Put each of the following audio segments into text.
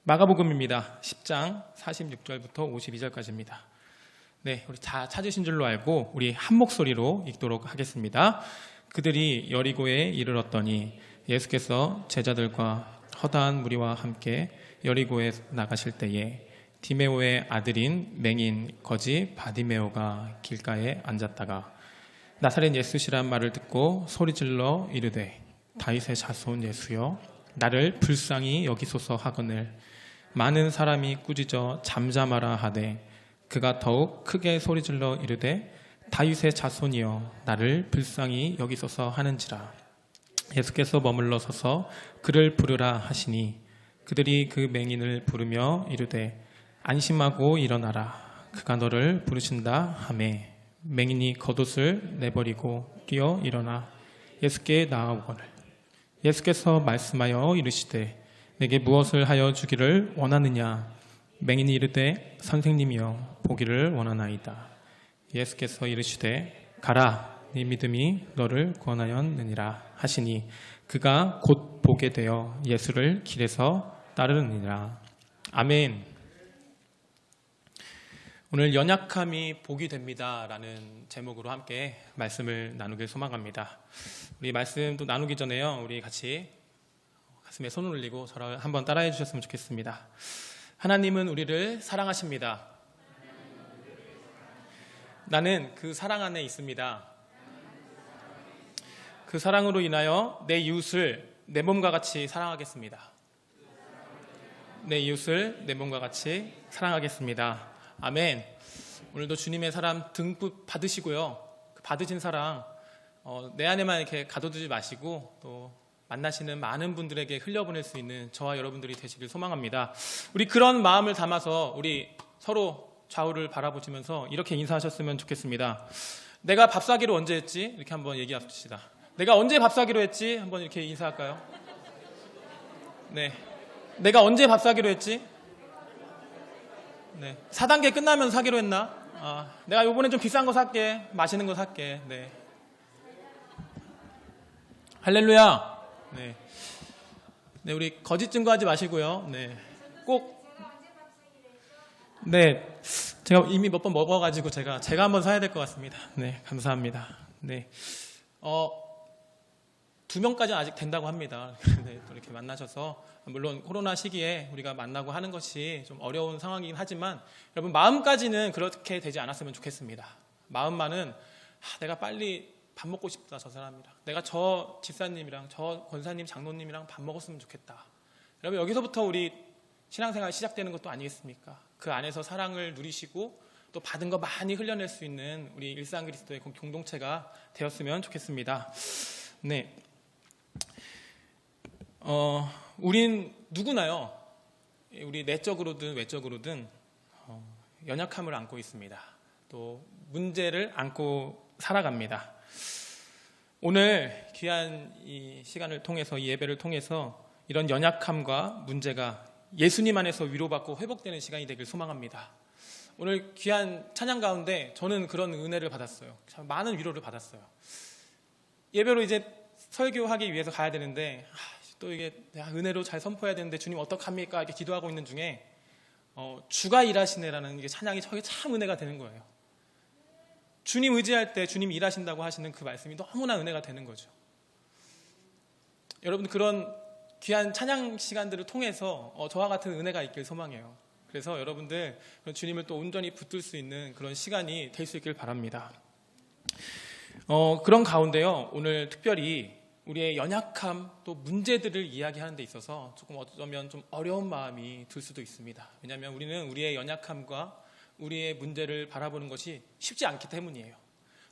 마가복음입니다. 10장 46절부터 52절까지입니다. 네, 우리 다 찾으신 줄로 알고 우리 한 목소리로 읽도록 하겠습니다. 그들이 여리고에 이르렀더니 예수께서 제자들과 허다한 무리와 함께 여리고에 나가실 때에 디메오의 아들인 맹인 거지 바디메오가 길가에 앉았다가 나사렛 예수시란 말을 듣고 소리질러 이르되 다윗의 자손 예수여 나를 불쌍히 여기소서 하거늘 많은 사람이 꾸짖어 잠잠하라 하되 그가 더욱 크게 소리질러 이르되 다윗의 자손이여 나를 불쌍히 여기소서 하는지라. 예수께서 머물러 서서 그를 부르라 하시니 그들이 그 맹인을 부르며 이르되 안심하고 일어나라 그가 너를 부르신다 하매 맹인이 겉옷을 내버리고 뛰어 일어나 예수께 나아오거늘 예수께서 말씀하여 이르시되 내게 무엇을 하여 주기를 원하느냐. 맹인이 이르되 선생님이여 보기를 원하나이다. 예수께서 이르시되 가라 네 믿음이 너를 구원하였느니라 하시니 그가 곧 보게 되어 예수를 길에서 따르느니라. 아멘. 오늘 연약함이 복이 됩니다 라는 제목으로 함께 말씀을 나누길 소망합니다. 우리 말씀도 나누기 전에요, 우리 같이 가슴에 손을 올리고 저를 한번 따라해 주셨으면 좋겠습니다. 하나님은 우리를 사랑하십니다. 나는 그 사랑 안에 있습니다. 그 사랑으로 인하여 내 이웃을 내 몸과 같이 사랑하겠습니다. 내 이웃을 내 몸과 같이 사랑하겠습니다. 아멘. 오늘도 주님의 사랑 듬뿍 받으시고요. 그 받으신 사랑 내 안에만 이렇게 가둬두지 마시고 또 만나시는 많은 분들에게 흘려보낼 수 있는 저와 여러분들이 되시길 소망합니다. 우리 그런 마음을 담아서 우리 서로 좌우를 바라보시면서 이렇게 인사하셨으면 좋겠습니다. 내가 밥 사기로 언제 했지? 이렇게 한번 얘기합시다. 내가 언제 밥 사기로 했지? 한번 이렇게 인사할까요? 네. 내가 언제 밥 사기로 했지? 네. 4단계 끝나면 사기로 했나? 내가 요번에 좀 비싼 거 살게. 맛있는 거 살게. 네. 할렐루야. 네. 네, 우리 거짓 증거하지 마시고요. 네. 꼭. 네. 제가 이미 몇 번 먹어가지고 제가 한번 사야 될 것 같습니다. 네. 감사합니다. 네. 2명까지는 아직 된다고 합니다. 네, 또 이렇게 만나셔서 물론 코로나 시기에 우리가 만나고 하는 것이 좀 어려운 상황이긴 하지만 여러분 마음까지는 그렇게 되지 않았으면 좋겠습니다. 마음만은 내가 빨리 밥 먹고 싶다 저 사람이랑 내가 저 집사님이랑 저 권사님 장로님이랑 밥 먹었으면 좋겠다. 여러분 여기서부터 우리 신앙생활 시작되는 것도 아니겠습니까? 그 안에서 사랑을 누리시고 또 받은 거 많이 흘려낼 수 있는 우리 일상 그리스도의 공동체가 되었으면 좋겠습니다. 네. 우린 누구나요? 우리 내적으로든 외적으로든 연약함을 안고 있습니다. 또 문제를 안고 살아갑니다. 오늘 귀한 이 시간을 통해서 이 예배를 통해서 이런 연약함과 문제가 예수님 안에서 위로받고 회복되는 시간이 되길 소망합니다. 오늘 귀한 찬양 가운데 저는 그런 은혜를 받았어요. 참 많은 위로를 받았어요. 예배로 이제 설교하기 위해서 가야 되는데 또 이게 은혜로 잘 선포해야 되는데 주님 어떡합니까? 이렇게 기도하고 있는 중에 주가 일하시네라는 이게 찬양이 저에게 참 은혜가 되는 거예요. 주님 의지할 때 주님 일하신다고 하시는 그 말씀이 너무나 은혜가 되는 거죠. 여러분 그런 귀한 찬양 시간들을 통해서 저와 같은 은혜가 있길 소망해요. 그래서 여러분들 주님을 또 온전히 붙들 수 있는 그런 시간이 될 수 있길 바랍니다. 그런 가운데요, 오늘 특별히 우리의 연약함 또 문제들을 이야기하는 데 있어서 조금 어쩌면 좀 어려운 마음이 들 수도 있습니다. 왜냐하면 우리는 우리의 연약함과 우리의 문제를 바라보는 것이 쉽지 않기 때문이에요.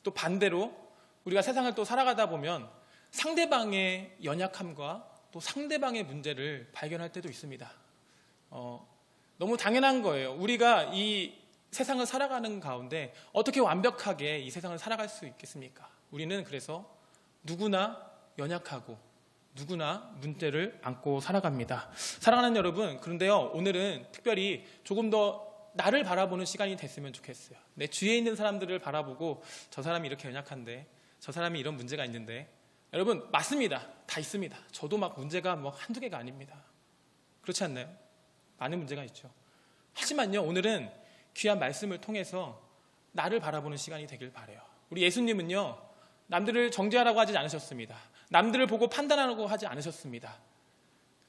또 반대로 우리가 세상을 또 살아가다 보면 상대방의 연약함과 또 상대방의 문제를 발견할 때도 있습니다. 너무 당연한 거예요. 우리가 이 세상을 살아가는 가운데 어떻게 완벽하게 이 세상을 살아갈 수 있겠습니까? 우리는 그래서 누구나 연약하고 누구나 문제를 안고 살아갑니다. 사랑하는 여러분, 그런데요, 오늘은 특별히 조금 더 나를 바라보는 시간이 됐으면 좋겠어요. 내 주위에 있는 사람들을 바라보고 저 사람이 이렇게 연약한데 저 사람이 이런 문제가 있는데 여러분 맞습니다. 다 있습니다. 저도 막 문제가 한두 개가 아닙니다. 그렇지 않나요? 많은 문제가 있죠. 하지만요, 오늘은 귀한 말씀을 통해서 나를 바라보는 시간이 되길 바라요. 우리 예수님은요, 남들을 정죄하라고 하지 않으셨습니다. 남들을 보고 판단하라고 하지 않으셨습니다.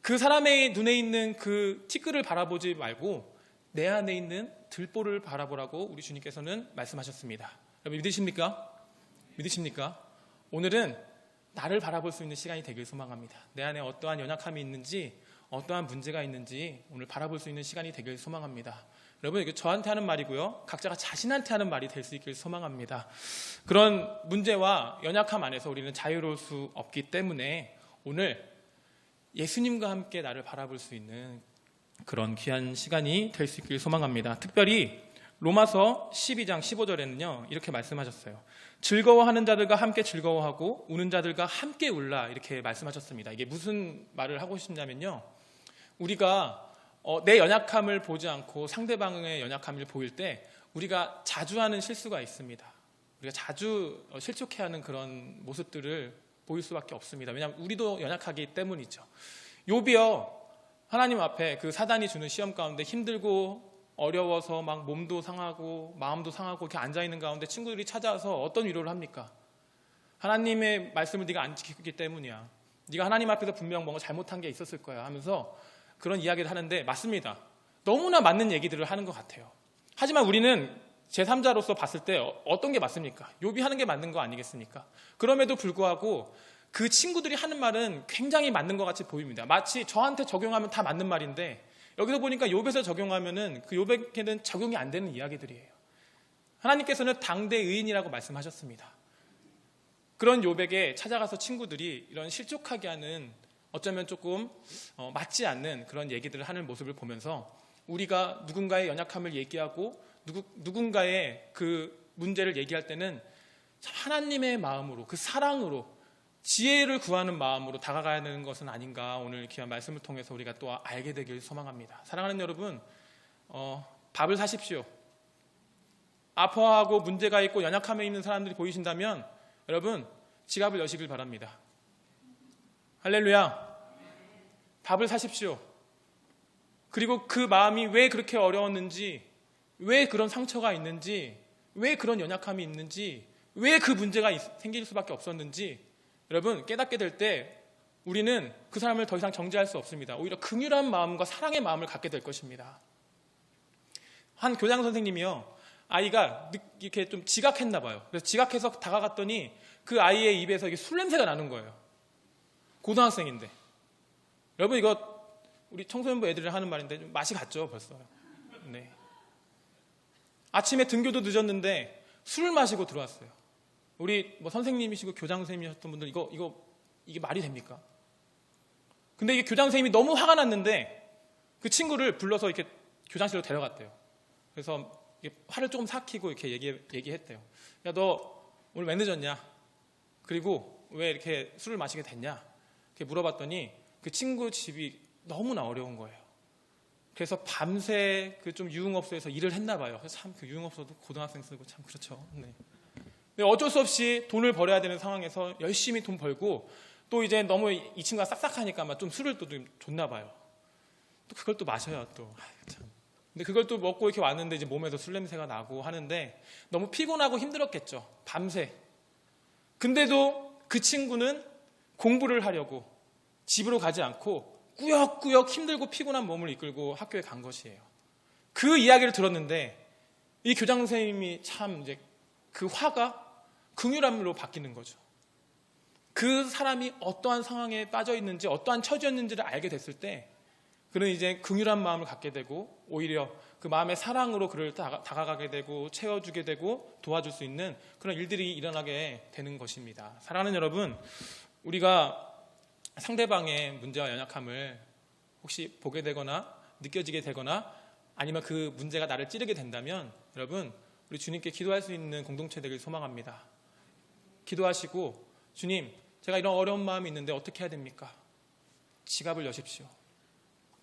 그 사람의 눈에 있는 그 티끌을 바라보지 말고 내 안에 있는 들보를 바라보라고 우리 주님께서는 말씀하셨습니다. 여러분 믿으십니까? 믿으십니까? 오늘은 나를 바라볼 수 있는 시간이 되길 소망합니다. 내 안에 어떠한 연약함이 있는지, 어떠한 문제가 있는지 오늘 바라볼 수 있는 시간이 되길 소망합니다. 여러분, 이게 저한테 하는 말이고요, 각자가 자신한테 하는 말이 될 수 있길 소망합니다. 그런 문제와 연약함 안에서 우리는 자유로울 수 없기 때문에 오늘 예수님과 함께 나를 바라볼 수 있는 그런 귀한 시간이 될 수 있길 소망합니다. 특별히 로마서 12장 15절에는요 이렇게 말씀하셨어요. 즐거워하는 자들과 함께 즐거워하고 우는 자들과 함께 울라, 이렇게 말씀하셨습니다. 이게 무슨 말을 하고 싶냐면요, 우리가 내 연약함을 보지 않고 상대방의 연약함을 보일 때 우리가 자주 하는 실수가 있습니다. 우리가 자주 실족해하는 그런 모습들을 보일 수밖에 없습니다. 왜냐하면 우리도 연약하기 때문이죠. 욥이요, 하나님 앞에 그 사단이 주는 시험 가운데 힘들고 어려워서 막 몸도 상하고 마음도 상하고 이렇게 앉아있는 가운데 친구들이 찾아와서 어떤 위로를 합니까? 하나님의 말씀을 네가 안 지켰기 때문이야. 네가 하나님 앞에서 분명 뭔가 잘못한 게 있었을 거야 하면서 그런 이야기를 하는데, 맞습니다. 너무나 맞는 얘기들을 하는 것 같아요. 하지만 우리는 제3자로서 봤을 때 어떤 게 맞습니까? 욥이 하는 게 맞는 거 아니겠습니까? 그럼에도 불구하고 그 친구들이 하는 말은 굉장히 맞는 것 같이 보입니다. 마치 저한테 적용하면 다 맞는 말인데 여기서 보니까 욥에서 적용하면은 그 욥에게는 적용이 안 되는 이야기들이에요. 하나님께서는 당대 의인이라고 말씀하셨습니다. 그런 욥에게 찾아가서 친구들이 이런 실족하게 하는, 어쩌면 조금 맞지 않는 그런 얘기들을 하는 모습을 보면서 우리가 누군가의 연약함을 얘기하고 누군가의 그 문제를 얘기할 때는 참 하나님의 마음으로, 그 사랑으로, 지혜를 구하는 마음으로 다가가야 되는 것은 아닌가, 오늘 귀한 말씀을 통해서 우리가 또 알게 되길 소망합니다. 사랑하는 여러분, 밥을 사십시오. 아파하고 문제가 있고 연약함에 있는 사람들이 보이신다면 여러분 지갑을 여시길 바랍니다. 할렐루야. 밥을 사십시오. 그리고 그 마음이 왜 그렇게 어려웠는지, 왜 그런 상처가 있는지, 왜 그런 연약함이 있는지, 왜 그 문제가 생길 수밖에 없었는지 여러분 깨닫게 될 때 우리는 그 사람을 더 이상 정죄할 수 없습니다. 오히려 긍휼한 마음과 사랑의 마음을 갖게 될 것입니다. 한 교장 선생님이요, 아이가 이렇게 좀 지각했나 봐요. 그래서 지각해서 다가갔더니 그 아이의 입에서 이게 술 냄새가 나는 거예요. 고등학생인데. 여러분 이거 우리 청소년부 애들이 하는 말인데 좀 맛이 갔죠 벌써. 네. 아침에 등교도 늦었는데 술을 마시고 들어왔어요. 우리 뭐 선생님이시고 교장 선생님이셨던 분들 이게 말이 됩니까? 근데 이게 교장 선생님이 너무 화가 났는데 그 친구를 불러서 이렇게 교장실로 데려갔대요. 그래서 화를 조금 삭히고 이렇게 얘기했대요. 야, 너 오늘 왜 늦었냐? 그리고 왜 이렇게 술을 마시게 됐냐? 이렇게 물어봤더니 그 친구 집이 너무나 어려운 거예요. 그래서 밤새 그 좀 유흥업소에서 일을 했나 봐요. 그래서 참 그 유흥업소도 고등학생 쓰고 참 그렇죠. 네. 어쩔 수 없이 돈을 벌어야 되는 상황에서 열심히 돈 벌고 또 이제 너무 이 친구가 싹싹하니까 막 좀 술을 또 좀 줬나 봐요. 또 그걸 또 마셔요 또. 참. 근데 그걸 또 먹고 이렇게 왔는데 이제 몸에서 술 냄새가 나고 하는데 너무 피곤하고 힘들었겠죠. 밤새. 근데도 그 친구는 공부를 하려고 집으로 가지 않고 꾸역꾸역 힘들고 피곤한 몸을 이끌고 학교에 간 것이에요. 그 이야기를 들었는데 이 교장 선생님이 참 이제 그 화가 긍휼함으로 바뀌는 거죠. 그 사람이 어떠한 상황에 빠져 있는지, 어떠한 처지였는지를 알게 됐을 때 그는 이제 긍휼한 마음을 갖게 되고 오히려 그 마음의 사랑으로 그를 다가가게 되고 채워주게 되고 도와줄 수 있는 그런 일들이 일어나게 되는 것입니다. 사랑하는 여러분, 우리가 상대방의 문제와 연약함을 혹시 보게 되거나 느껴지게 되거나 아니면 그 문제가 나를 찌르게 된다면 여러분 우리 주님께 기도할 수 있는 공동체 되길 소망합니다. 기도하시고 주님, 제가 이런 어려운 마음이 있는데 어떻게 해야 됩니까? 지갑을 여십시오.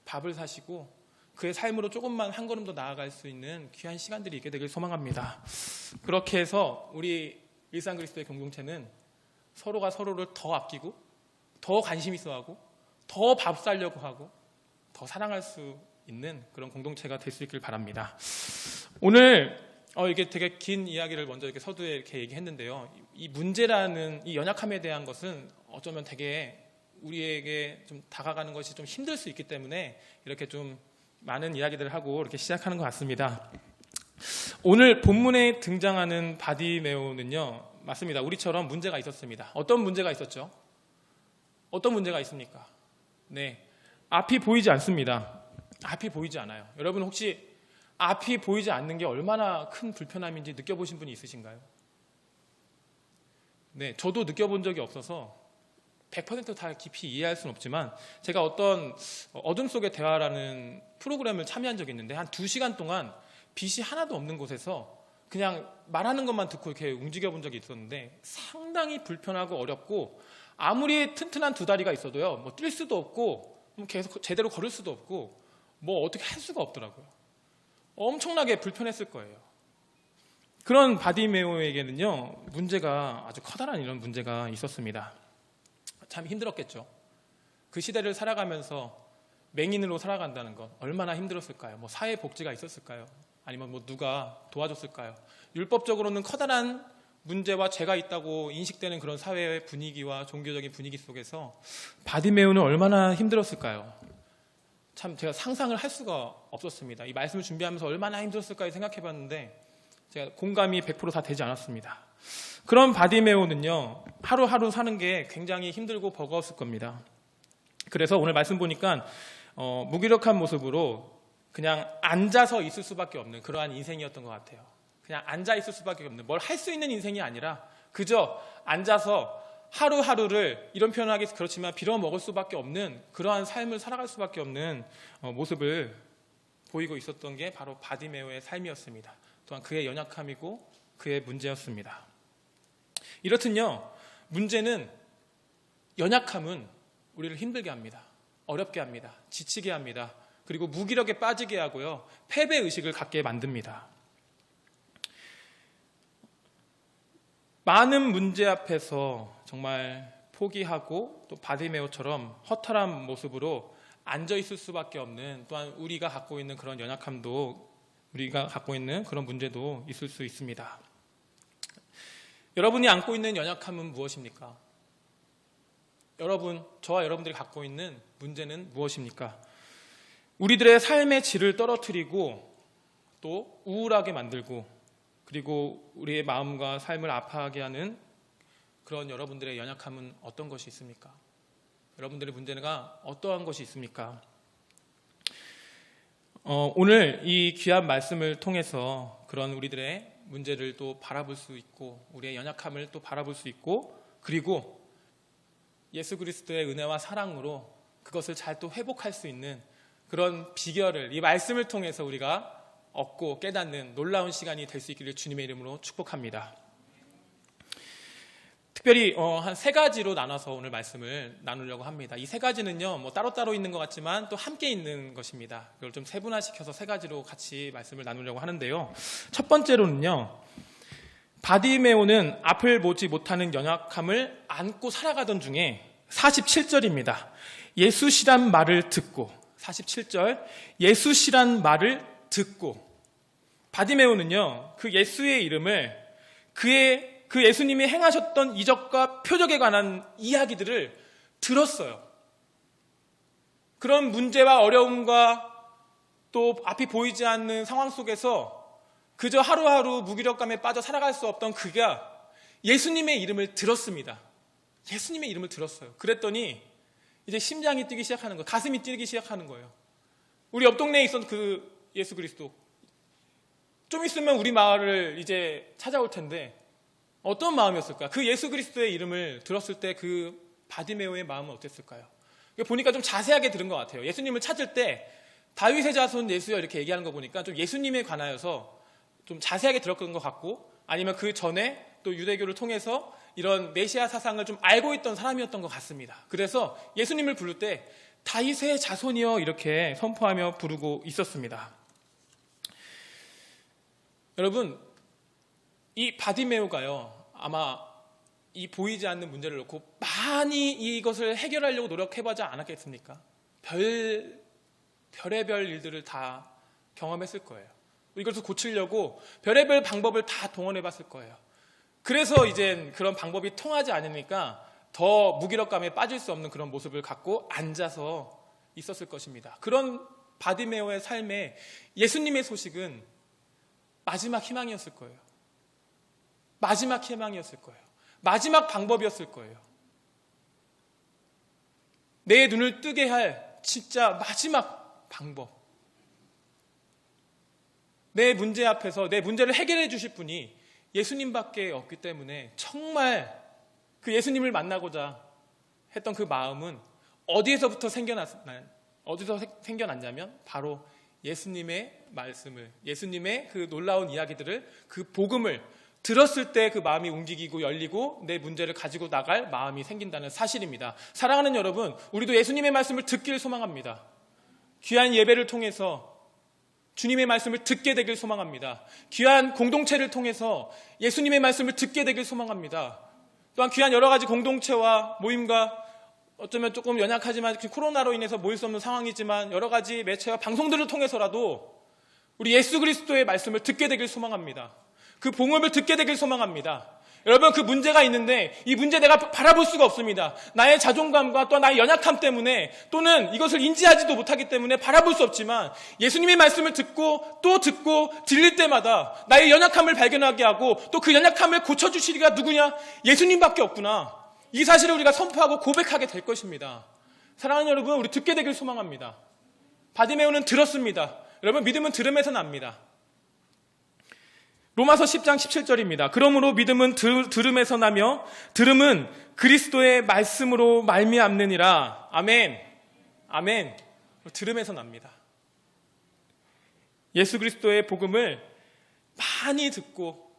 밥을 사시고 그의 삶으로 조금만 한 걸음 더 나아갈 수 있는 귀한 시간들이 있게 되길 소망합니다. 그렇게 해서 우리 일상 그리스도의 공동체는 서로가 서로를 더 아끼고 더 관심 있어 하고 더 밥 살려고 하고 더 사랑할 수 있는 그런 공동체가 될 수 있길 바랍니다. 오늘 이게 되게 긴 이야기를 먼저 이렇게 서두에 이렇게 얘기했는데요. 이 문제라는 이 연약함에 대한 것은 어쩌면 되게 우리에게 좀 다가가는 것이 좀 힘들 수 있기 때문에 이렇게 좀 많은 이야기들을 하고 이렇게 시작하는 것 같습니다. 오늘 본문에 등장하는 바디메오는요, 맞습니다. 우리처럼 문제가 있었습니다. 어떤 문제가 있었죠? 어떤 문제가 있습니까? 네, 앞이 보이지 않습니다. 앞이 보이지 않아요. 여러분 혹시 앞이 보이지 않는 게 얼마나 큰 불편함인지 느껴보신 분이 있으신가요? 네, 저도 느껴본 적이 없어서 100% 다 깊이 이해할 수는 없지만 제가 어떤 어둠 속의 대화라는 프로그램을 참여한 적이 있는데 한 2시간 동안 빛이 하나도 없는 곳에서 그냥 말하는 것만 듣고 이렇게 움직여 본 적이 있었는데 상당히 불편하고 어렵고 아무리 튼튼한 2다리가 있어도요, 뭐 뛸 수도 없고 계속 제대로 걸을 수도 없고 뭐 어떻게 할 수가 없더라고요. 엄청나게 불편했을 거예요. 그런 바디메오에게는요, 문제가 아주 커다란 이런 문제가 있었습니다. 참 힘들었겠죠. 그 시대를 살아가면서 맹인으로 살아간다는 것 얼마나 힘들었을까요? 뭐 사회복지가 있었을까요? 아니면 뭐 누가 도와줬을까요? 율법적으로는 커다란 문제와 죄가 있다고 인식되는 그런 사회의 분위기와 종교적인 분위기 속에서 바디메오는 얼마나 힘들었을까요? 참 제가 상상을 할 수가 없었습니다. 이 말씀을 준비하면서 얼마나 힘들었을까 생각해 봤는데 제가 공감이 100% 다 되지 않았습니다. 그런 바디메오는요, 하루하루 사는 게 굉장히 힘들고 버거웠을 겁니다. 그래서 오늘 말씀 보니까 무기력한 모습으로 그냥 앉아서 있을 수밖에 없는 그러한 인생이었던 것 같아요. 그냥 앉아 있을 수밖에 없는, 뭘 할 수 있는 인생이 아니라 그저 앉아서 하루하루를, 이런 표현하기 그렇지만 빌어먹을 수밖에 없는 그러한 삶을 살아갈 수밖에 없는 모습을 보이고 있었던 게 바로 바디메오의 삶이었습니다. 또한 그의 연약함이고 그의 문제였습니다. 이렇듯요, 문제는, 연약함은 우리를 힘들게 합니다. 어렵게 합니다. 지치게 합니다. 그리고 무기력에 빠지게 하고요, 패배의식을 갖게 만듭니다. 많은 문제 앞에서 정말 포기하고 또 바디메오처럼 허탈한 모습으로 앉아있을 수밖에 없는, 또한 우리가 갖고 있는 그런 연약함도, 우리가 갖고 있는 그런 문제도 있을 수 있습니다. 여러분이 안고 있는 연약함은 무엇입니까? 여러분, 저와 여러분들이 갖고 있는 문제는 무엇입니까? 우리들의 삶의 질을 떨어뜨리고 또 우울하게 만들고 그리고 우리의 마음과 삶을 아파하게 하는 그런 여러분들의 연약함은 어떤 것이 있습니까? 여러분들의 문제가 어떠한 것이 있습니까? 오늘 이 귀한 말씀을 통해서 그런 우리들의 문제를 또 바라볼 수 있고 우리의 연약함을 또 바라볼 수 있고, 그리고 예수 그리스도의 은혜와 사랑으로 그것을 잘 또 회복할 수 있는 그런 비결을 이 말씀을 통해서 우리가 얻고 깨닫는 놀라운 시간이 될 수 있기를 주님의 이름으로 축복합니다. 특별히 한 3가지로 나눠서 오늘 말씀을 나누려고 합니다. 이 3가지는요, 뭐 따로따로 있는 것 같지만 또 함께 있는 것입니다. 이걸 좀 세분화시켜서 3가지로 같이 말씀을 나누려고 하는데요. 첫 번째로는요, 바디메오는 앞을 보지 못하는 연약함을 안고 살아가던 중에 47절입니다. 예수시란 말을 듣고, 47절, 예수시란 말을 듣고. 바디메오는요, 그 예수의 이름을, 그 예수님이 행하셨던 이적과 표적에 관한 이야기들을 들었어요. 그런 문제와 어려움과 또 앞이 보이지 않는 상황 속에서 그저 하루하루 무기력감에 빠져 살아갈 수 없던 그가 예수님의 이름을 들었습니다. 예수님의 이름을 들었어요. 그랬더니 이제 심장이 뛰기 시작하는 거예요. 가슴이 뛰기 시작하는 거예요. 우리 옆 동네에 있던 그 예수 그리스도, 좀 있으면 우리 마을을 이제 찾아올 텐데 어떤 마음이었을까요? 그 예수 그리스도의 이름을 들었을 때 그 바디메오의 마음은 어땠을까요? 보니까 좀 자세하게 들은 것 같아요. 예수님을 찾을 때 다윗의 자손 예수여 이렇게 얘기하는 거 보니까 좀 예수님에 관하여서 좀 자세하게 들었던 것 같고, 아니면 그 전에 또 유대교를 통해서 이런 메시아 사상을 좀 알고 있던 사람이었던 것 같습니다. 그래서 예수님을 부를 때 다윗의 자손이여 이렇게 선포하며 부르고 있었습니다. 여러분, 이 바디메오가요, 아마 이 보이지 않는 문제를 놓고 많이 이것을 해결하려고 노력해보지 않았겠습니까? 별 별의별 일들을 다 경험했을 거예요. 이것을 고치려고 별의별 방법을 다 동원해 봤을 거예요. 그래서 이젠 그런 방법이 통하지 않으니까 더 무기력감에 빠질 수 없는 그런 모습을 갖고 앉아서 있었을 것입니다. 그런 바디메오의 삶에 예수님의 소식은 마지막 희망이었을 거예요. 마지막 희망이었을 거예요. 마지막 방법이었을 거예요. 내 눈을 뜨게 할 진짜 마지막 방법. 내 문제 앞에서 내 문제를 해결해 주실 분이 예수님밖에 없기 때문에 정말 그 예수님을 만나고자 했던 그 마음은 어디에서부터 생겨났냐면 바로 예수님의 말씀을, 예수님의 그 놀라운 이야기들을, 그 복음을 들었을 때 그 마음이 움직이고 열리고 내 문제를 가지고 나갈 마음이 생긴다는 사실입니다. 사랑하는 여러분, 우리도 예수님의 말씀을 듣기를 소망합니다. 귀한 예배를 통해서 주님의 말씀을 듣게 되길 소망합니다. 귀한 공동체를 통해서 예수님의 말씀을 듣게 되길 소망합니다. 또한 귀한 여러 가지 공동체와 모임과 어쩌면 조금 연약하지만 코로나로 인해서 모일 수 없는 상황이지만 여러 가지 매체와 방송들을 통해서라도 우리 예수 그리스도의 말씀을 듣게 되길 소망합니다. 그 복음을 듣게 되길 소망합니다. 여러분, 그 문제가 있는데 이 문제 내가 바라볼 수가 없습니다. 나의 자존감과 또 나의 연약함 때문에 또는 이것을 인지하지도 못하기 때문에 바라볼 수 없지만 예수님의 말씀을 듣고 또 듣고 들릴 때마다 나의 연약함을 발견하게 하고 또 그 연약함을 고쳐주시리가 누구냐? 예수님밖에 없구나. 이 사실을 우리가 선포하고 고백하게 될 것입니다. 사랑하는 여러분, 우리 듣게 되길 소망합니다. 바디메오는 들었습니다. 여러분, 믿음은 들음에서 납니다. 로마서 10장 17절입니다. 그러므로 믿음은 들음에서 나며 들음은 그리스도의 말씀으로 말미암느니라. 아멘. 아멘. 들음에서 납니다. 예수 그리스도의 복음을 많이 듣고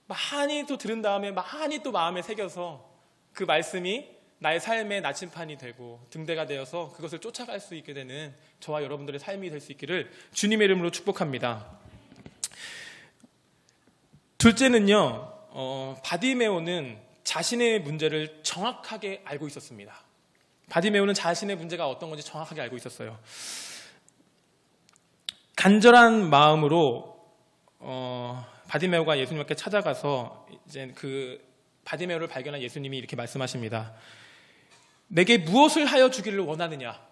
많이 또 들은 다음에 많이 또 마음에 새겨서 그 말씀이 나의 삶의 나침판이 되고 등대가 되어서 그것을 쫓아갈 수 있게 되는 저와 여러분들의 삶이 될 수 있기를 주님의 이름으로 축복합니다. 둘째는요, 바디메오는 자신의 문제를 정확하게 알고 있었습니다. 바디메오는 자신의 문제가 어떤 건지 정확하게 알고 있었어요. 간절한 마음으로 바디메오가 예수님께 찾아가서 이제 그 바디메오를 발견한 예수님이 이렇게 말씀하십니다. 내게 무엇을 하여 주기를 원하느냐?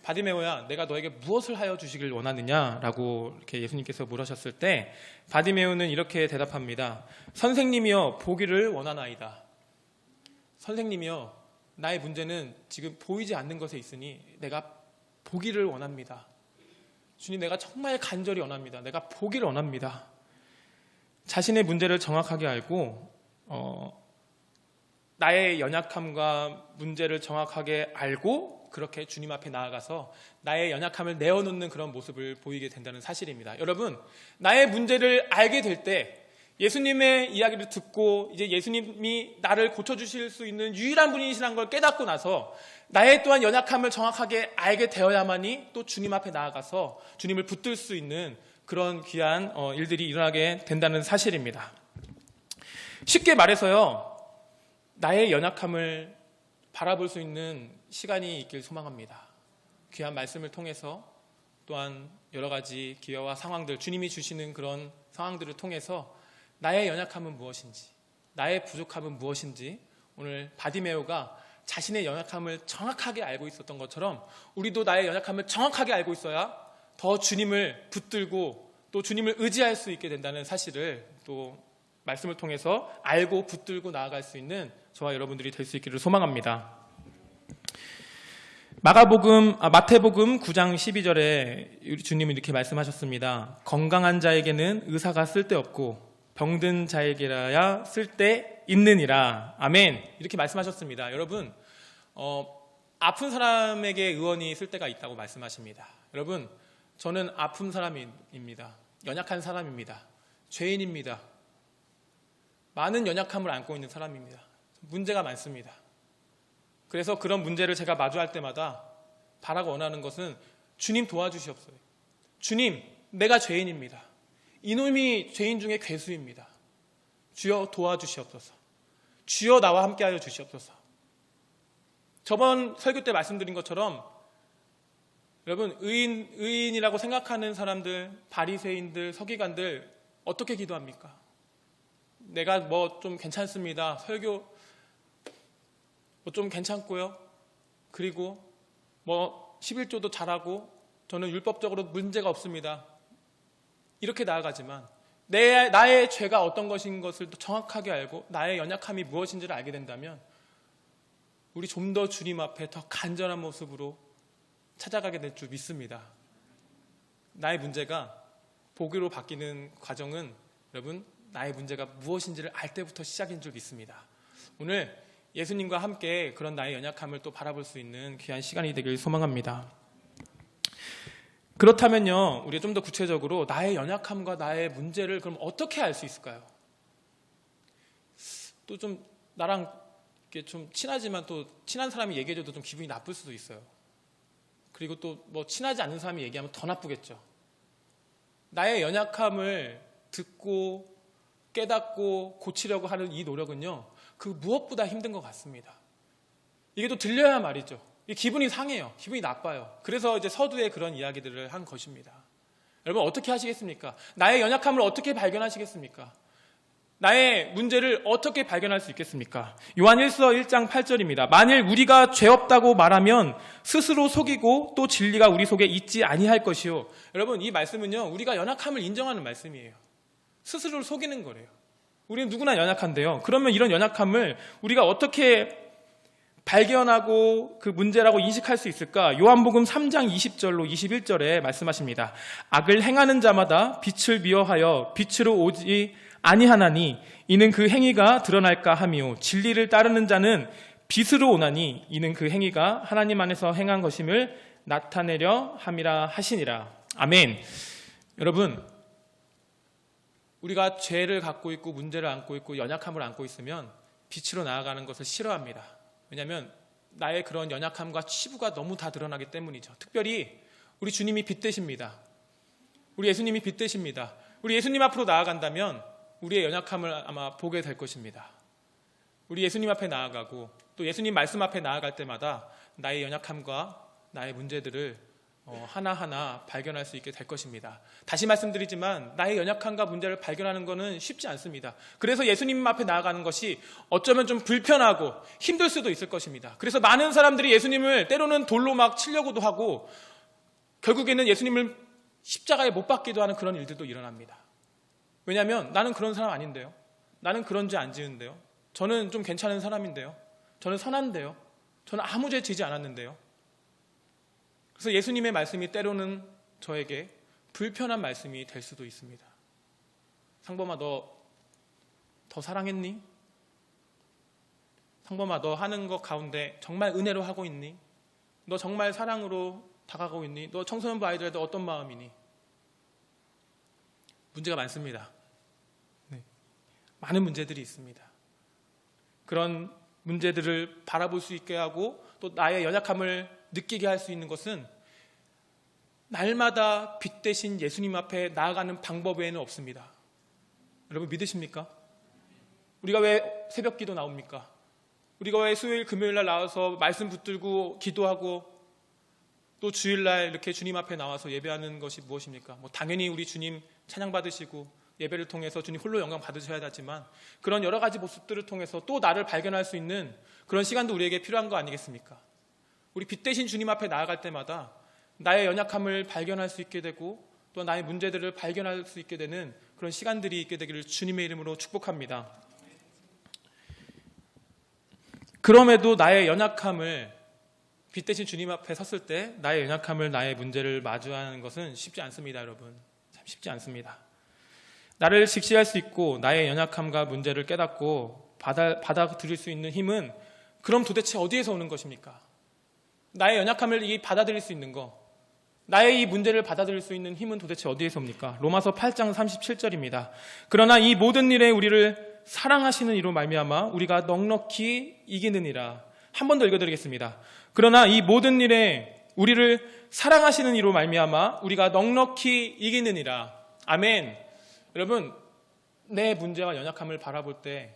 바디메오야, 내가 너에게 무엇을 하여 주시길 원하느냐라고 이렇게 예수님께서 물으셨을 때 바디메오는 이렇게 대답합니다. 선생님이여, 보기를 원하나이다. 선생님이여, 나의 문제는 지금 보이지 않는 것에 있으니 내가 보기를 원합니다. 주님, 내가 정말 간절히 원합니다. 내가 보기를 원합니다. 자신의 문제를 정확하게 알고 나의 연약함과 문제를 정확하게 알고 그렇게 주님 앞에 나아가서 나의 연약함을 내어놓는 그런 모습을 보이게 된다는 사실입니다. 여러분, 나의 문제를 알게 될 때 예수님의 이야기를 듣고 이제 예수님이 나를 고쳐주실 수 있는 유일한 분이시라는 걸 깨닫고 나서 나의 또한 연약함을 정확하게 알게 되어야만이 또 주님 앞에 나아가서 주님을 붙들 수 있는 그런 귀한 일들이 일어나게 된다는 사실입니다. 쉽게 말해서요, 나의 연약함을 바라볼 수 있는 시간이 있길 소망합니다. 귀한 말씀을 통해서 또한 여러 가지 기회와 상황들, 주님이 주시는 그런 상황들을 통해서 나의 연약함은 무엇인지, 나의 부족함은 무엇인지 오늘 바디메오가 자신의 연약함을 정확하게 알고 있었던 것처럼 우리도 나의 연약함을 정확하게 알고 있어야 더 주님을 붙들고 또 주님을 의지할 수 있게 된다는 사실을 또 말씀을 통해서 알고 붙들고 나아갈 수 있는 저와 여러분들이 될 수 있기를 소망합니다. 마태복음 9장 12절에 주님은 이렇게 말씀하셨습니다. 건강한 자에게는 의사가 쓸데없고 병든 자에게라야 쓸데있느니라. 아멘. 이렇게 말씀하셨습니다. 여러분, 아픈 사람에게 의원이 쓸데가 있다고 말씀하십니다. 여러분, 저는 아픈 사람입니다. 연약한 사람입니다. 죄인입니다. 많은 연약함을 안고 있는 사람입니다. 문제가 많습니다. 그래서 그런 문제를 제가 마주할 때마다 바라고 원하는 것은 주님 도와주시옵소서. 주님, 내가 죄인입니다. 이놈이 죄인 중에 괴수입니다. 주여 도와주시옵소서. 주여 나와 함께하여 주시옵소서. 저번 설교 때 말씀드린 것처럼 여러분, 의인이라고 생각하는 사람들, 바리새인들, 서기관들 어떻게 기도합니까? 내가 뭐 좀 괜찮습니다. 설교 뭐 좀 괜찮고요. 그리고 뭐 11조도 잘하고 저는 율법적으로 문제가 없습니다. 이렇게 나아가지만 나의 죄가 어떤 것인 것을 정확하게 알고 나의 연약함이 무엇인지를 알게 된다면 우리 좀 더 주님 앞에 더 간절한 모습으로 찾아가게 될 줄 믿습니다. 나의 문제가 복으로 바뀌는 과정은 여러분 나의 문제가 무엇인지를 알 때부터 시작인 줄 믿습니다. 오늘 예수님과 함께 그런 나의 연약함을 또 바라볼 수 있는 귀한 시간이 되길 소망합니다. 그렇다면요, 우리가 좀 더 구체적으로 나의 연약함과 나의 문제를 그럼 어떻게 알 수 있을까요? 또 좀 나랑 이렇게 좀 친하지만 또 친한 사람이 얘기해줘도 좀 기분이 나쁠 수도 있어요. 그리고 또 뭐 친하지 않는 사람이 얘기하면 더 나쁘겠죠. 나의 연약함을 듣고 깨닫고 고치려고 하는 이 노력은요, 그 무엇보다 힘든 것 같습니다. 이게 또 들려야 말이죠. 기분이 상해요. 기분이 나빠요. 그래서 이제 서두에 그런 이야기들을 한 것입니다. 여러분 어떻게 하시겠습니까? 나의 연약함을 어떻게 발견하시겠습니까? 나의 문제를 어떻게 발견할 수 있겠습니까? 요한 1서 1장 8절입니다. 만일 우리가 죄 없다고 말하면 스스로 속이고 또 진리가 우리 속에 있지 아니할 것이요. 여러분 이 말씀은요, 우리가 연약함을 인정하는 말씀이에요. 스스로를 속이는 거래요. 우리는 누구나 연약한데요. 그러면 이런 연약함을 우리가 어떻게 발견하고 그 문제라고 인식할 수 있을까? 요한복음 3장 20절로 21절에 말씀하십니다. 악을 행하는 자마다 빛을 미워하여 빛으로 오지 아니하나니 이는 그 행위가 드러날까 하며 진리를 따르는 자는 빛으로 오나니 이는 그 행위가 하나님 안에서 행한 것임을 나타내려 함이라 하시니라. 아멘. 여러분, 우리가 죄를 갖고 있고 문제를 안고 있고 연약함을 안고 있으면 빛으로 나아가는 것을 싫어합니다. 왜냐하면 나의 그런 연약함과 치부가 너무 다 드러나기 때문이죠. 특별히 우리 주님이 빛 되십니다. 우리 예수님이 빛 되십니다. 우리 예수님 앞으로 나아간다면 우리의 연약함을 아마 보게 될 것입니다. 우리 예수님 앞에 나아가고 또 예수님 말씀 앞에 나아갈 때마다 나의 연약함과 나의 문제들을 하나하나 발견할 수 있게 될 것입니다. 다시 말씀드리지만 나의 연약함과 문제를 발견하는 것은 쉽지 않습니다. 그래서 예수님 앞에 나아가는 것이 어쩌면 좀 불편하고 힘들 수도 있을 것입니다. 그래서 많은 사람들이 예수님을 때로는 돌로 막 치려고도 하고 결국에는 예수님을 십자가에 못 박기도 하는 그런 일들도 일어납니다. 왜냐하면 나는 그런 사람 아닌데요. 나는 그런 죄 안 지은데요. 저는 좀 괜찮은 사람인데요. 저는 선한데요. 저는 아무 죄 지지 않았는데요. 그래서 예수님의 말씀이 때로는 저에게 불편한 말씀이 될 수도 있습니다. 상범아, 너 더 사랑했니? 상범아, 너 하는 것 가운데 정말 은혜로 하고 있니? 너 정말 사랑으로 다가가고 있니? 너 청소년부 아이들한테 어떤 마음이니? 문제가 많습니다. 네. 많은 문제들이 있습니다. 그런 문제들을 바라볼 수 있게 하고 또 나의 연약함을 느끼게 할 수 있는 것은 날마다 빛 대신 예수님 앞에 나아가는 방법 외에는 없습니다. 여러분 믿으십니까? 우리가 왜 새벽 기도 나옵니까? 우리가 왜 수요일 금요일 날 나와서 말씀 붙들고 기도하고 또 주일날 이렇게 주님 앞에 나와서 예배하는 것이 무엇입니까? 당연히 우리 주님 찬양 받으시고 예배를 통해서 주님 홀로 영광 받으셔야 하지만 그런 여러 가지 모습들을 통해서 또 나를 발견할 수 있는 그런 시간도 우리에게 필요한 거 아니겠습니까? 우리 빛 대신 주님 앞에 나아갈 때마다 나의 연약함을 발견할 수 있게 되고 또 나의 문제들을 발견할 수 있게 되는 그런 시간들이 있게 되기를 주님의 이름으로 축복합니다. 그럼에도 나의 연약함을 빛 대신 주님 앞에 섰을 때 나의 연약함을 나의 문제를 마주하는 것은 쉽지 않습니다. 여러분 참 쉽지 않습니다. 나를 직시할 수 있고 나의 연약함과 문제를 깨닫고 받아들일 수 있는 힘은 그럼 도대체 어디에서 오는 것입니까? 나의 연약함을 받아들일 수 있는 것, 나의 이 문제를 받아들일 수 있는 힘은 도대체 어디에서 옵니까? 로마서 8장 37절입니다. 그러나 이 모든 일에 우리를 사랑하시는 이로 말미암아 우리가 넉넉히 이기느니라. 한 번 더 읽어드리겠습니다. 그러나 이 모든 일에 우리를 사랑하시는 이로 말미암아 우리가 넉넉히 이기느니라. 아멘. 여러분, 내 문제와 연약함을 바라볼 때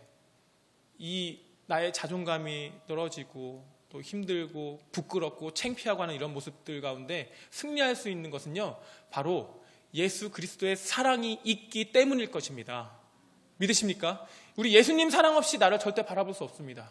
이 나의 자존감이 떨어지고 또 힘들고 부끄럽고 창피하고 하는 이런 모습들 가운데 승리할 수 있는 것은요, 바로 예수 그리스도의 사랑이 있기 때문일 것입니다. 믿으십니까? 우리 예수님 사랑 없이 나를 절대 바라볼 수 없습니다.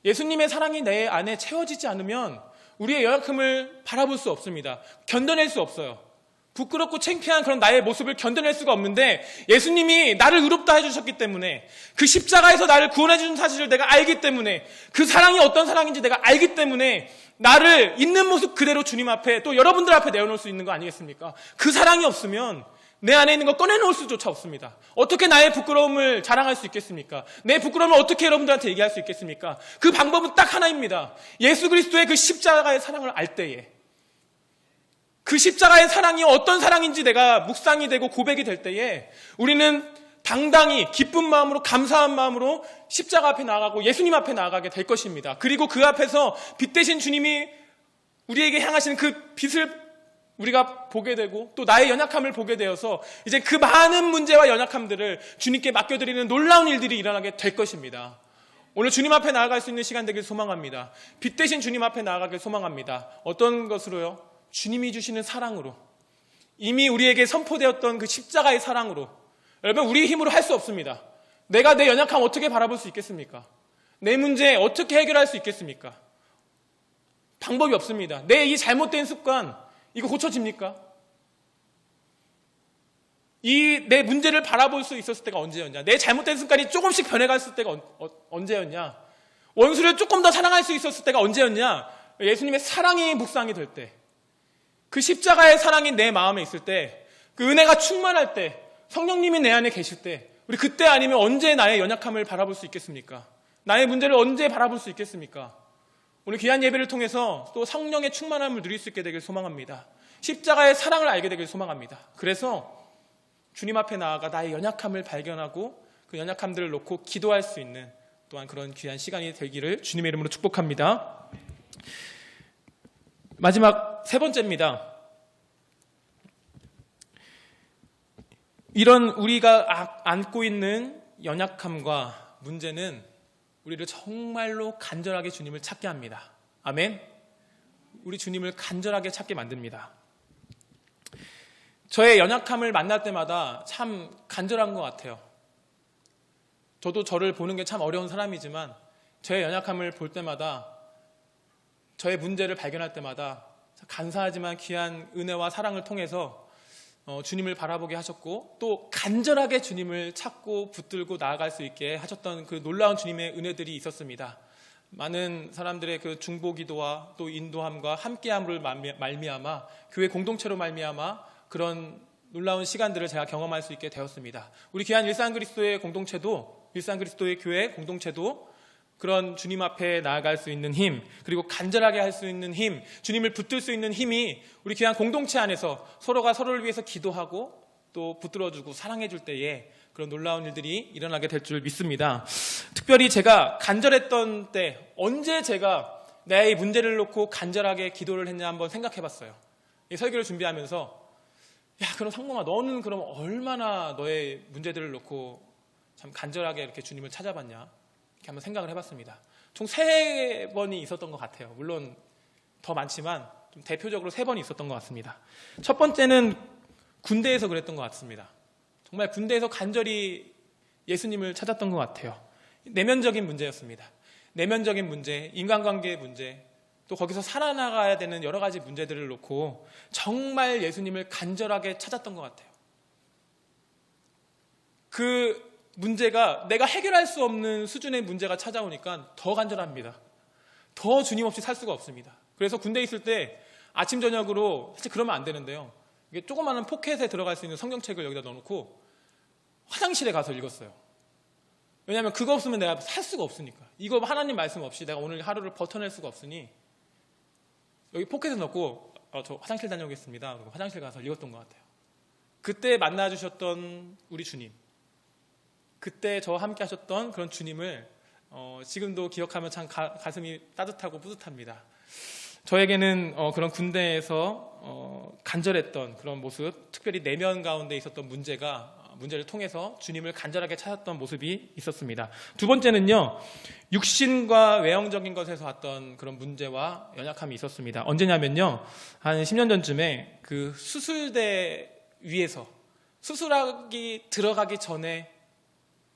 예수님의 사랑이 내 안에 채워지지 않으면 우리의 연약함을 바라볼 수 없습니다. 견뎌낼 수 없어요. 부끄럽고 창피한 그런 나의 모습을 견뎌낼 수가 없는데, 예수님이 나를 의롭다 해주셨기 때문에, 그 십자가에서 나를 구원해 주신 사실을 내가 알기 때문에, 그 사랑이 어떤 사랑인지 내가 알기 때문에 나를 있는 모습 그대로 주님 앞에, 또 여러분들 앞에 내어놓을 수 있는 거 아니겠습니까? 그 사랑이 없으면 내 안에 있는 거 꺼내놓을 수조차 없습니다. 어떻게 나의 부끄러움을 자랑할 수 있겠습니까? 내 부끄러움을 어떻게 여러분들한테 얘기할 수 있겠습니까? 그 방법은 딱 하나입니다. 예수 그리스도의 그 십자가의 사랑을 알 때에, 그 십자가의 사랑이 어떤 사랑인지 내가 묵상이 되고 고백이 될 때에, 우리는 당당히 기쁜 마음으로, 감사한 마음으로 십자가 앞에 나아가고 예수님 앞에 나아가게 될 것입니다. 그리고 그 앞에서 빛 대신 주님이 우리에게 향하시는 그 빛을 우리가 보게 되고, 또 나의 연약함을 보게 되어서 이제 그 많은 문제와 연약함들을 주님께 맡겨드리는 놀라운 일들이 일어나게 될 것입니다. 오늘 주님 앞에 나아갈 수 있는 시간 되길 소망합니다. 빛 대신 주님 앞에 나아가길 소망합니다. 어떤 것으로요? 주님이 주시는 사랑으로, 이미 우리에게 선포되었던 그 십자가의 사랑으로. 여러분, 우리의 힘으로 할 수 없습니다. 내가 내 연약함 어떻게 바라볼 수 있겠습니까? 내 문제 어떻게 해결할 수 있겠습니까? 방법이 없습니다. 내 이 잘못된 습관, 이거 고쳐집니까? 이 내 문제를 바라볼 수 있었을 때가 언제였냐? 내 잘못된 습관이 조금씩 변해갔을 때가 언제였냐? 원수를 조금 더 사랑할 수 있었을 때가 언제였냐? 예수님의 사랑이 묵상이 될 때, 그 십자가의 사랑이 내 마음에 있을 때, 그 은혜가 충만할 때, 성령님이 내 안에 계실 때, 우리 그때 아니면 언제 나의 연약함을 바라볼 수 있겠습니까? 나의 문제를 언제 바라볼 수 있겠습니까? 오늘 귀한 예배를 통해서 또 성령의 충만함을 누릴 수 있게 되길 소망합니다. 십자가의 사랑을 알게 되길 소망합니다. 그래서 주님 앞에 나아가 나의 연약함을 발견하고 그 연약함들을 놓고 기도할 수 있는 또한 그런 귀한 시간이 되기를 주님의 이름으로 축복합니다. 마지막 세 번째입니다. 이런 우리가 안고 있는 연약함과 문제는 우리를 정말로 간절하게 주님을 찾게 합니다. 아멘. 우리 주님을 간절하게 찾게 만듭니다. 저의 연약함을 만날 때마다 참 간절한 것 같아요. 저도 저를 보는 게 참 어려운 사람이지만 저의 연약함을 볼 때마다, 저의 문제를 발견할 때마다 감사하지만 귀한 은혜와 사랑을 통해서 주님을 바라보게 하셨고, 또 간절하게 주님을 찾고 붙들고 나아갈 수 있게 하셨던 그 놀라운 주님의 은혜들이 있었습니다. 많은 사람들의 그 중보기도와 또 인도함과 함께함을 말미암아, 교회 공동체로 말미암아 그런 놀라운 시간들을 제가 경험할 수 있게 되었습니다. 우리 귀한 일산 그리스도의 공동체도, 일산 그리스도의 교회 공동체도 그런 주님 앞에 나아갈 수 있는 힘, 그리고 간절하게 할 수 있는 힘, 주님을 붙들 수 있는 힘이 우리 귀한 공동체 안에서 서로가 서로를 위해서 기도하고 또 붙들어주고 사랑해줄 때에 그런 놀라운 일들이 일어나게 될 줄 믿습니다. 특별히 제가 간절했던 때, 언제 제가 내 문제를 놓고 간절하게 기도를 했냐 한번 생각해봤어요. 이 설교를 준비하면서, 야, 그럼 상봉아, 너는 그럼 얼마나 너의 문제들을 놓고 참 간절하게 이렇게 주님을 찾아봤냐? 이렇게 한번 생각을 해봤습니다. 총 3번이 있었던 것 같아요. 물론 더 많지만 좀 대표적으로 3번이 있었던 것 같습니다. 첫 번째는 군대에서 그랬던 것 같습니다. 정말 군대에서 간절히 예수님을 찾았던 것 같아요. 내면적인 문제였습니다. 내면적인 문제, 인간관계의 문제, 또 거기서 살아나가야 되는 여러 가지 문제들을 놓고 정말 예수님을 간절하게 찾았던 것 같아요. 그 문제가 내가 해결할 수 없는 수준의 문제가 찾아오니까 더 간절합니다. 더 주님 없이 살 수가 없습니다. 그래서 군대에 있을 때 아침 저녁으로, 사실 그러면 안 되는데요, 이게 조그마한 포켓에 들어갈 수 있는 성경책을 여기다 넣어놓고 화장실에 가서 읽었어요. 왜냐하면 그거 없으면 내가 살 수가 없으니까. 이거 하나님 말씀 없이 내가 오늘 하루를 버텨낼 수가 없으니 여기 포켓에 넣고 저 화장실 다녀오겠습니다. 그리고 화장실 가서 읽었던 것 같아요. 그때 만나주셨던 우리 주님, 그때 저와 함께 하셨던 그런 주님을 지금도 기억하면 참 가슴이 따뜻하고 뿌듯합니다. 저에게는 그런 군대에서 간절했던 그런 모습, 특별히 내면 가운데 있었던 문제가 문제를 통해서 주님을 간절하게 찾았던 모습이 있었습니다. 두 번째는요, 육신과 외형적인 것에서 왔던 그런 문제와 연약함이 있었습니다. 언제냐면요, 한 10년 전쯤에 그 수술대 위에서 수술하기 들어가기 전에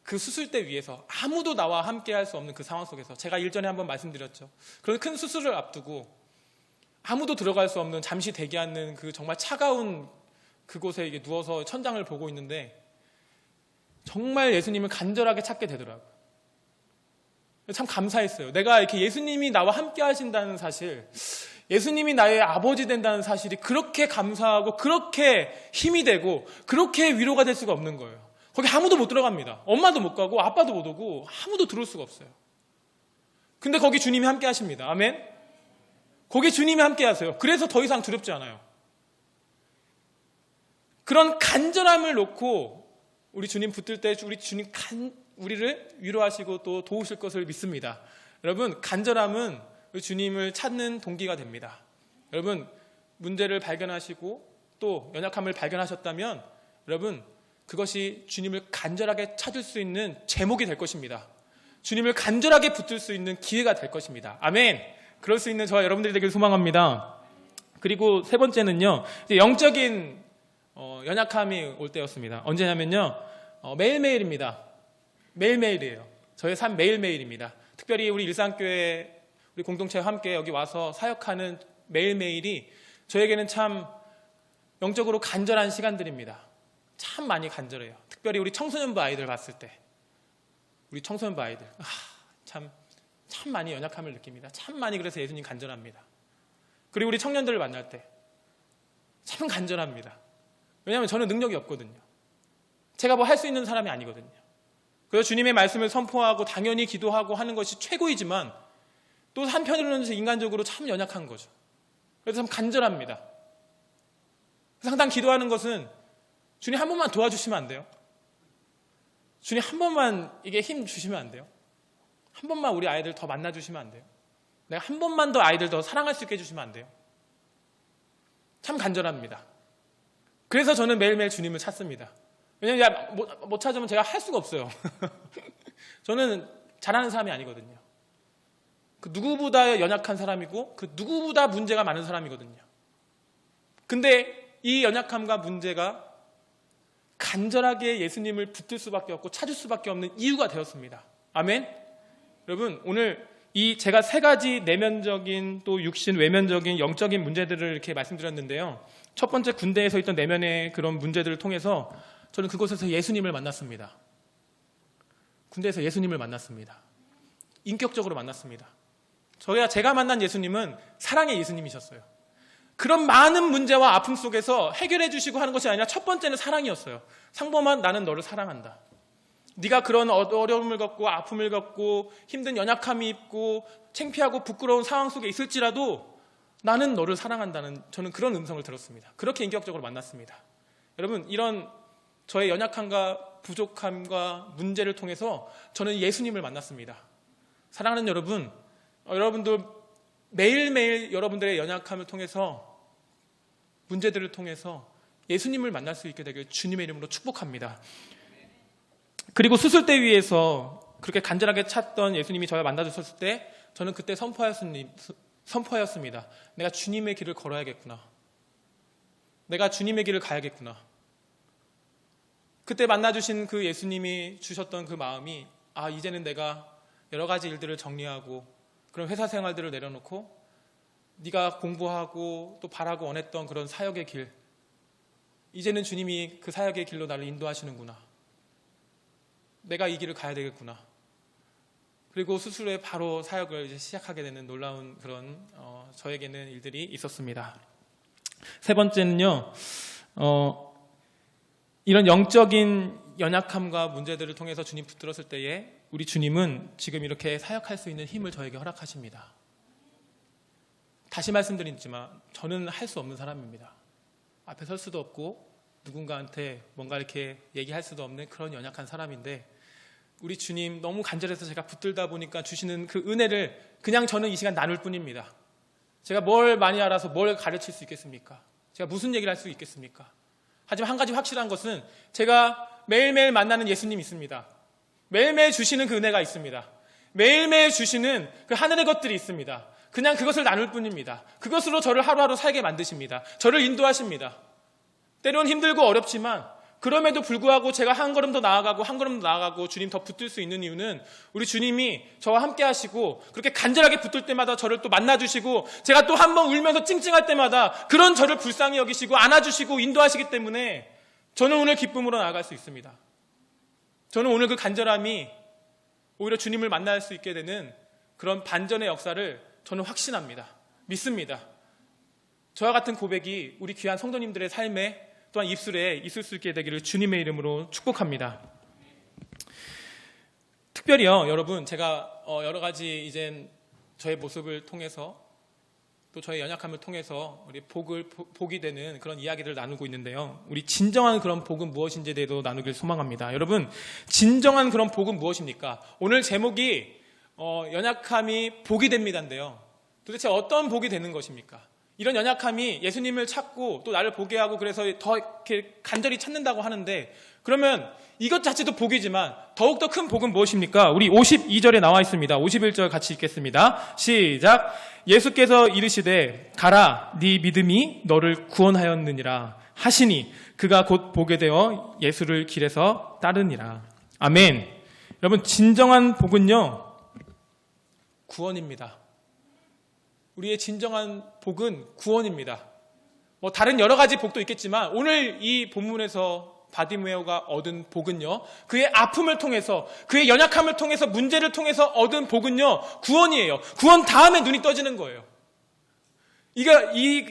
그 수술대 위에서 아무도 나와 함께 할 수 없는 그 상황 속에서, 제가 일전에 한번 말씀드렸죠. 그런 큰 수술을 앞두고 아무도 들어갈 수 없는, 잠시 대기하는 그 정말 차가운 그곳에 이게 누워서 천장을 보고 있는데 정말 예수님을 간절하게 찾게 되더라고요. 참 감사했어요. 내가 이렇게 예수님이 나와 함께 하신다는 사실, 예수님이 나의 아버지 된다는 사실이 그렇게 감사하고 그렇게 힘이 되고 그렇게 위로가 될 수가 없는 거예요. 거기 아무도 못 들어갑니다. 엄마도 못 가고 아빠도 못 오고 아무도 들어올 수가 없어요. 근데 거기 주님이 함께 하십니다. 아멘. 거기 주님이 함께 하세요. 그래서 더 이상 두렵지 않아요. 그런 간절함을 놓고 우리 주님 붙들 때 우리 주님 우리를 위로하시고 또 도우실 것을 믿습니다. 여러분, 간절함은 우리 주님을 찾는 동기가 됩니다. 여러분, 문제를 발견하시고 또 연약함을 발견하셨다면 여러분, 그것이 주님을 간절하게 찾을 수 있는 제목이 될 것입니다. 주님을 간절하게 붙들 수 있는 기회가 될 것입니다. 아멘. 그럴 수 있는 저와 여러분들이 되길 소망합니다. 그리고 세 번째는요, 이제 영적인 연약함이 올 때였습니다. 언제냐면요, 매일매일입니다. 매일매일이에요. 저의 삶 매일매일입니다. 특별히 우리 일상교회 우리 공동체와 함께 여기 와서 사역하는 매일매일이 저에게는 참 영적으로 간절한 시간들입니다. 참 많이 간절해요. 특별히 우리 청소년부 아이들 봤을 때, 우리 청소년부 아이들 참 많이 연약함을 느낍니다. 참 많이 그래서 예수님 간절합니다. 그리고 우리 청년들을 만날 때 참 간절합니다. 왜냐하면 저는 능력이 없거든요. 제가 뭐 할 수 있는 사람이 아니거든요. 그래서 주님의 말씀을 선포하고 당연히 기도하고 하는 것이 최고이지만 또 한편으로는 인간적으로 참 연약한 거죠. 그래서 참 간절합니다. 그래서 항상 기도하는 것은 주님 한 번만 도와주시면 안 돼요? 주님 한 번만 이게 힘 주시면 안 돼요? 한 번만 우리 아이들 더 만나주시면 안 돼요? 내가 한 번만 더 아이들 더 사랑할 수 있게 해주시면 안 돼요? 참 간절합니다. 그래서 저는 매일매일 주님을 찾습니다. 왜냐하면 못 찾으면 제가 할 수가 없어요. 저는 잘하는 사람이 아니거든요. 그 누구보다 연약한 사람이고 그 누구보다 문제가 많은 사람이거든요. 근데 이 연약함과 문제가 간절하게 예수님을 붙들 수밖에 없고 찾을 수밖에 없는 이유가 되었습니다. 아멘. 여러분, 오늘 이 제가 세 가지 내면적인 또 육신 외면적인 영적인 문제들을 이렇게 말씀드렸는데요. 첫 번째, 군대에서 있던 내면의 그런 문제들을 통해서 저는 그곳에서 예수님을 만났습니다. 군대에서 예수님을 만났습니다. 인격적으로 만났습니다. 제가 만난 예수님은 사랑의 예수님이셨어요. 그런 많은 문제와 아픔 속에서 해결해 주시고 하는 것이 아니라 첫 번째는 사랑이었어요. 상범아, 나는 너를 사랑한다. 네가 그런 어려움을 겪고 아픔을 겪고 힘든 연약함이 있고 창피하고 부끄러운 상황 속에 있을지라도 나는 너를 사랑한다는, 저는 그런 음성을 들었습니다. 그렇게 인격적으로 만났습니다. 여러분, 이런 저의 연약함과 부족함과 문제를 통해서 저는 예수님을 만났습니다. 사랑하는 여러분, 여러분도 매일매일 여러분들의 연약함을 통해서, 문제들을 통해서 예수님을 만날 수 있게 되길 주님의 이름으로 축복합니다. 그리고 수술대 위에서 그렇게 간절하게 찾던 예수님이 저와 만나주셨을 때 저는 그때 선포하였습니다. 내가 주님의 길을 걸어야겠구나. 내가 주님의 길을 가야겠구나. 그때 만나주신 그 예수님이 주셨던 그 마음이, 이제는 내가 여러 가지 일들을 정리하고 그런 회사 생활들을 내려놓고 네가 공부하고 또 바라고 원했던 그런 사역의 길, 이제는 주님이 그 사역의 길로 나를 인도하시는구나. 내가 이 길을 가야 되겠구나. 그리고 수술 후에 바로 사역을 이제 시작하게 되는 놀라운 그런 저에게는 일들이 있었습니다. 세 번째는요, 이런 영적인 연약함과 문제들을 통해서 주님 붙들었을 때에 우리 주님은 지금 이렇게 사역할 수 있는 힘을 저에게 허락하십니다. 다시 말씀드리지만 저는 할 수 없는 사람입니다. 앞에 설 수도 없고 누군가한테 뭔가 이렇게 얘기할 수도 없는 그런 연약한 사람인데, 우리 주님 너무 간절해서 제가 붙들다 보니까 주시는 그 은혜를 그냥 저는 이 시간 나눌 뿐입니다. 제가 뭘 많이 알아서 뭘 가르칠 수 있겠습니까? 제가 무슨 얘기를 할 수 있겠습니까? 하지만 한 가지 확실한 것은 제가 매일매일 만나는 예수님 있습니다. 매일매일 주시는 그 은혜가 있습니다. 매일매일 주시는 그 하늘의 것들이 있습니다. 그냥 그것을 나눌 뿐입니다. 그것으로 저를 하루하루 살게 만드십니다. 저를 인도하십니다. 때론 힘들고 어렵지만 그럼에도 불구하고 제가 한 걸음 더 나아가고 한 걸음 더 나아가고 주님 더 붙들 수 있는 이유는 우리 주님이 저와 함께 하시고 그렇게 간절하게 붙들 때마다 저를 또 만나주시고 제가 또 한 번 울면서 찡찡할 때마다 그런 저를 불쌍히 여기시고 안아주시고 인도하시기 때문에 저는 오늘 기쁨으로 나아갈 수 있습니다. 저는 오늘 그 간절함이 오히려 주님을 만날 수 있게 되는 그런 반전의 역사를 저는 확신합니다. 믿습니다. 저와 같은 고백이 우리 귀한 성도님들의 삶에 또한 입술에 있을 수 있게 되기를 주님의 이름으로 축복합니다. 특별히요, 여러분, 제가 여러 가지 이젠 저의 모습을 통해서 또 저의 연약함을 통해서 우리 복이 되는 그런 이야기를 나누고 있는데요. 우리 진정한 그런 복은 무엇인지에 대해서 나누길 소망합니다. 여러분, 진정한 그런 복은 무엇입니까? 오늘 제목이 연약함이 복이 됩니다인데요. 도대체 어떤 복이 되는 것입니까? 이런 연약함이 예수님을 찾고 또 나를 보게 하고 그래서 더 이렇게 간절히 찾는다고 하는데 그러면 이것 자체도 복이지만 더욱더 큰 복은 무엇입니까? 우리 52절에 나와 있습니다. 51절 같이 읽겠습니다. 시작. 예수께서 이르시되 가라 네 믿음이 너를 구원하였느니라 하시니 그가 곧 보게 되어 예수를 길에서 따르니라. 아멘. 여러분, 진정한 복은요 구원입니다. 우리의 진정한 복은 구원입니다. 다른 여러 가지 복도 있겠지만 오늘 이 본문에서 바디메오가 얻은 복은요, 그의 아픔을 통해서, 그의 연약함을 통해서, 문제를 통해서 얻은 복은요, 구원이에요. 구원 다음에 눈이 떠지는 거예요.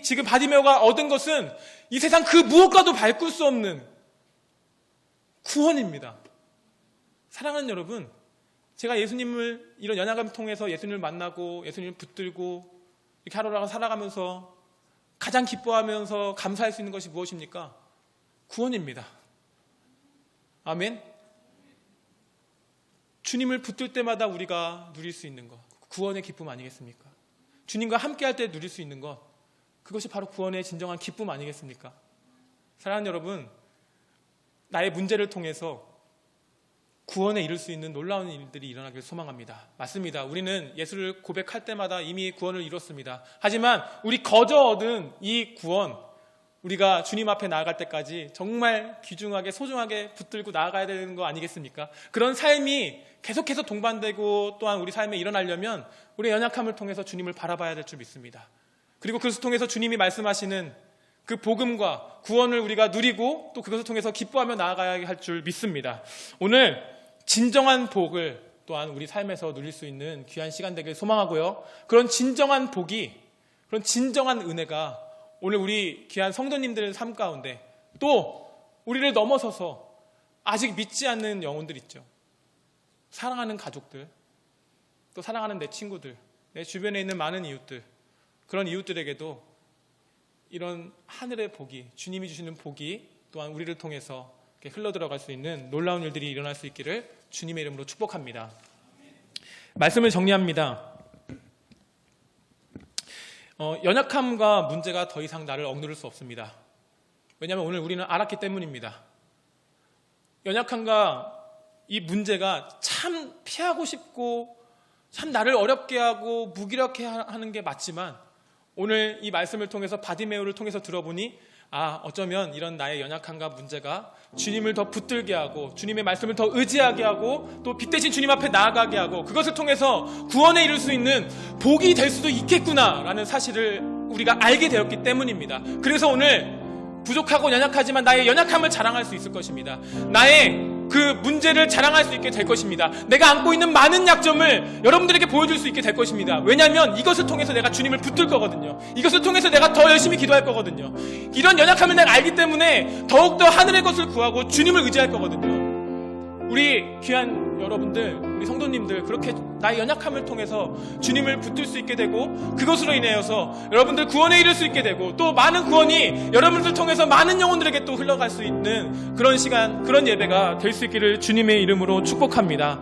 지금 바디메오가 얻은 것은 이 세상 그 무엇과도 바꿀 수 없는 구원입니다. 사랑하는 여러분, 제가 예수님을 이런 연약함을 통해서 예수님을 만나고 예수님을 붙들고 이렇게 하루하루 살아가면서 가장 기뻐하면서 감사할 수 있는 것이 무엇입니까? 구원입니다. 아멘. 주님을 붙들 때마다 우리가 누릴 수 있는 것, 구원의 기쁨 아니겠습니까? 주님과 함께할 때 누릴 수 있는 것, 그것이 바로 구원의 진정한 기쁨 아니겠습니까? 사랑하는 여러분, 나의 문제를 통해서 구원에 이룰 수 있는 놀라운 일들이 일어나길 소망합니다. 맞습니다. 우리는 예수를 고백할 때마다 이미 구원을 이뤘습니다. 하지만 우리 거저 얻은 이 구원, 우리가 주님 앞에 나아갈 때까지 정말 귀중하게 소중하게 붙들고 나아가야 되는 거 아니겠습니까? 그런 삶이 계속해서 동반되고 또한 우리 삶에 일어나려면 우리의 연약함을 통해서 주님을 바라봐야 될 줄 믿습니다. 그리고 그것을 통해서 주님이 말씀하시는 그 복음과 구원을 우리가 누리고 또 그것을 통해서 기뻐하며 나아가야 할 줄 믿습니다. 오늘 진정한 복을 또한 우리 삶에서 누릴 수 있는 귀한 시간 되길 소망하고요. 그런 진정한 복이, 그런 진정한 은혜가 오늘 우리 귀한 성도님들의 삶 가운데 또 우리를 넘어서서 아직 믿지 않는 영혼들 있죠. 사랑하는 가족들, 또 사랑하는 내 친구들, 내 주변에 있는 많은 이웃들, 그런 이웃들에게도 이런 하늘의 복이, 주님이 주시는 복이 또한 우리를 통해서 흘러들어갈 수 있는 놀라운 일들이 일어날 수 있기를 주님의 이름으로 축복합니다. 말씀을 정리합니다. 연약함과 문제가 더 이상 나를 억누를 수 없습니다. 왜냐하면 오늘 우리는 알았기 때문입니다. 연약함과 이 문제가 참 피하고 싶고 참 나를 어렵게 하고 무기력해 하는 게 맞지만 오늘 이 말씀을 통해서 바디메오를 통해서 들어보니 어쩌면 이런 나의 연약함과 문제가 주님을 더 붙들게 하고 주님의 말씀을 더 의지하게 하고 또 빛 대신 주님 앞에 나아가게 하고 그것을 통해서 구원에 이룰 수 있는 복이 될 수도 있겠구나라는 사실을 우리가 알게 되었기 때문입니다. 그래서 오늘 부족하고 연약하지만 나의 연약함을 자랑할 수 있을 것입니다. 나의 그 문제를 자랑할 수 있게 될 것입니다. 내가 안고 있는 많은 약점을 여러분들에게 보여줄 수 있게 될 것입니다. 왜냐하면 이것을 통해서 내가 주님을 붙들 거거든요. 이것을 통해서 내가 더 열심히 기도할 거거든요. 이런 연약함을 내가 알기 때문에 더욱더 하늘의 것을 구하고 주님을 의지할 거거든요. 우리 귀한 여러분들, 우리 성도님들, 그렇게 나의 연약함을 통해서 주님을 붙들 수 있게 되고 그것으로 인하여서 여러분들 구원에 이를 수 있게 되고 또 많은 구원이 여러분들 통해서 많은 영혼들에게 또 흘러갈 수 있는 그런 시간, 그런 예배가 될 수 있기를 주님의 이름으로 축복합니다.